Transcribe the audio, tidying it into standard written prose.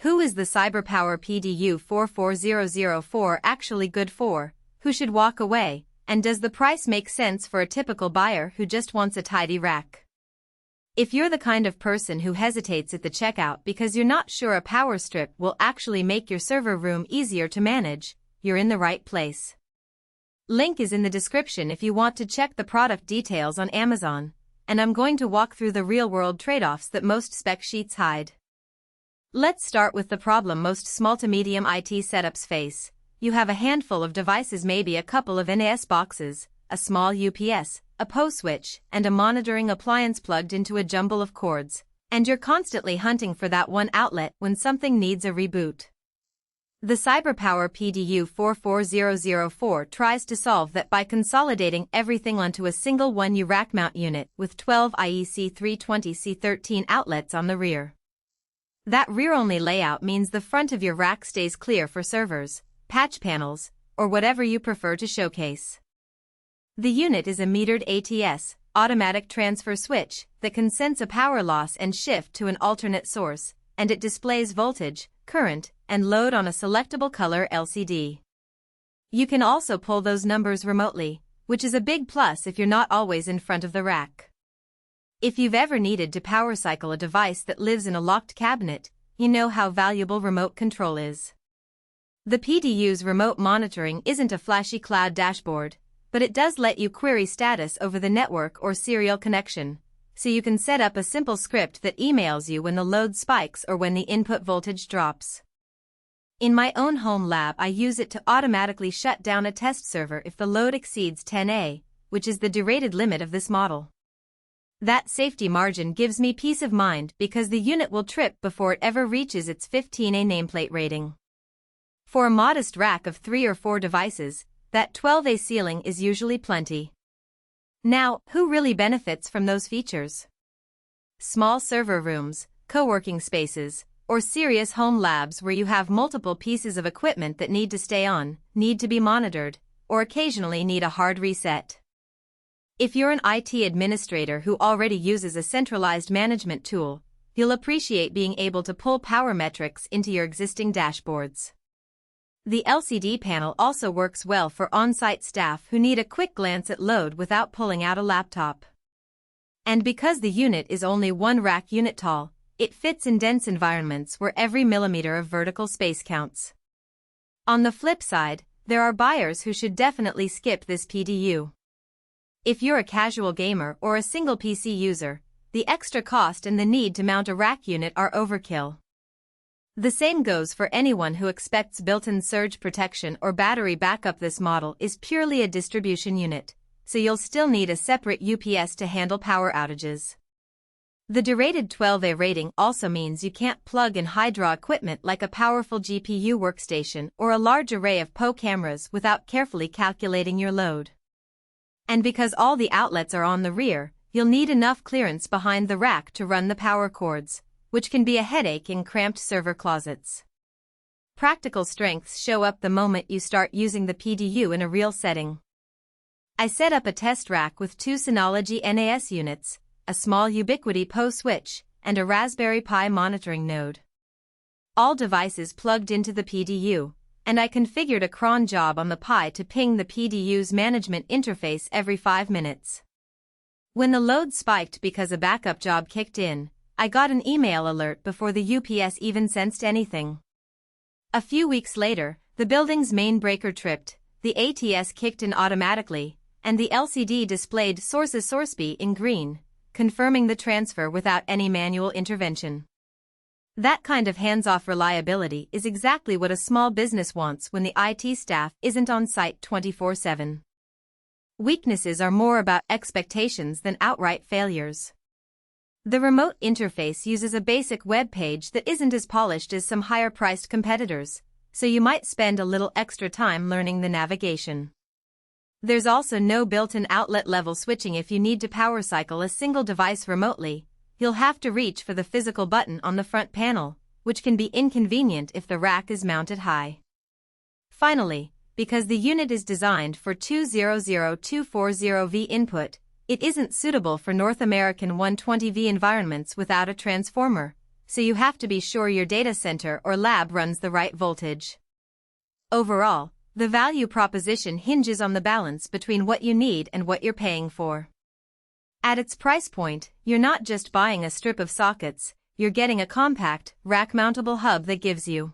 Who is the CyberPower PDU44004 actually good for? Who should walk away? And does the price make sense for a typical buyer who just wants a tidy rack? If you're the kind of person who hesitates at the checkout because you're not sure a power strip will actually make your server room easier to manage, you're in the right place. Link is in the description if you want to check the product details on Amazon, and I'm going to walk through the real-world trade-offs that most spec sheets hide. Let's start with the problem most small to medium IT setups face. You have a handful of devices, maybe a couple of NAS boxes, a small UPS, a PO switch, and a monitoring appliance plugged into a jumble of cords, and you're constantly hunting for that one outlet when something needs a reboot. The CyberPower PDU44004 tries to solve that by consolidating everything onto a single 1U rack mount unit with 12 IEC 320C13 outlets on the rear. That rear-only layout means the front of your rack stays clear for servers, patch panels, or whatever you prefer to showcase. The unit is a metered ATS, automatic transfer switch, that can sense a power loss and shift to an alternate source, and it displays voltage, current, and load on a selectable color LCD. You can also pull those numbers remotely, which is a big plus if you're not always in front of the rack. If you've ever needed to power cycle a device that lives in a locked cabinet, you know how valuable remote control is. The PDU's remote monitoring isn't a flashy cloud dashboard, but it does let you query status over the network or serial connection, so you can set up a simple script that emails you when the load spikes or when the input voltage drops. In my own home lab, I use it to automatically shut down a test server if the load exceeds 10A, which is the derated limit of this model. That safety margin gives me peace of mind because the unit will trip before it ever reaches its 15A nameplate rating. For a modest rack of 3 or 4 devices, that 12A ceiling is usually plenty. Now, who really benefits from those features? Small server rooms, co-working spaces, or serious home labs where you have multiple pieces of equipment that need to stay on, need to be monitored, or occasionally need a hard reset. If you're an IT administrator who already uses a centralized management tool, you'll appreciate being able to pull power metrics into your existing dashboards. The LCD panel also works well for on-site staff who need a quick glance at load without pulling out a laptop. And because the unit is only 1 rack unit tall, it fits in dense environments where every millimeter of vertical space counts. On the flip side, there are buyers who should definitely skip this PDU. If you're a casual gamer or a single PC user, the extra cost and the need to mount a rack unit are overkill. The same goes for anyone who expects built-in surge protection or battery backup. This model is purely a distribution unit, so you'll still need a separate UPS to handle power outages. The derated 12A rating also means you can't plug in high-draw equipment like a powerful GPU workstation or a large array of PO cameras without carefully calculating your load. And because all the outlets are on the rear, you'll need enough clearance behind the rack to run the power cords, which can be a headache in cramped server closets. Practical strengths show up the moment you start using the PDU in a real setting. I set up a test rack with 2 Synology NAS units, a small Ubiquiti PO switch, and a Raspberry Pi monitoring node. All devices plugged into the PDU, and I configured a cron job on the Pi to ping the PDU's management interface every 5 minutes. When the load spiked because a backup job kicked in, I got an email alert before the UPS even sensed anything. A few weeks later, the building's main breaker tripped, the ATS kicked in automatically, and the LCD displayed sources SourceB in green, confirming the transfer without any manual intervention. That kind of hands-off reliability is exactly what a small business wants when the IT staff isn't on site 24/7. Weaknesses are more about expectations than outright failures. The remote interface uses a basic web page that isn't as polished as some higher-priced competitors, so you might spend a little extra time learning the navigation. There's also no built-in outlet-level switching. If you need to power cycle a single device remotely, you'll have to reach for the physical button on the front panel, which can be inconvenient if the rack is mounted high. Finally, because the unit is designed for 200240V input, it isn't suitable for North American 120V environments without a transformer, so you have to be sure your data center or lab runs the right voltage. Overall, the value proposition hinges on the balance between what you need and what you're paying for. At its price point, you're not just buying a strip of sockets, you're getting a compact, rack-mountable hub that gives you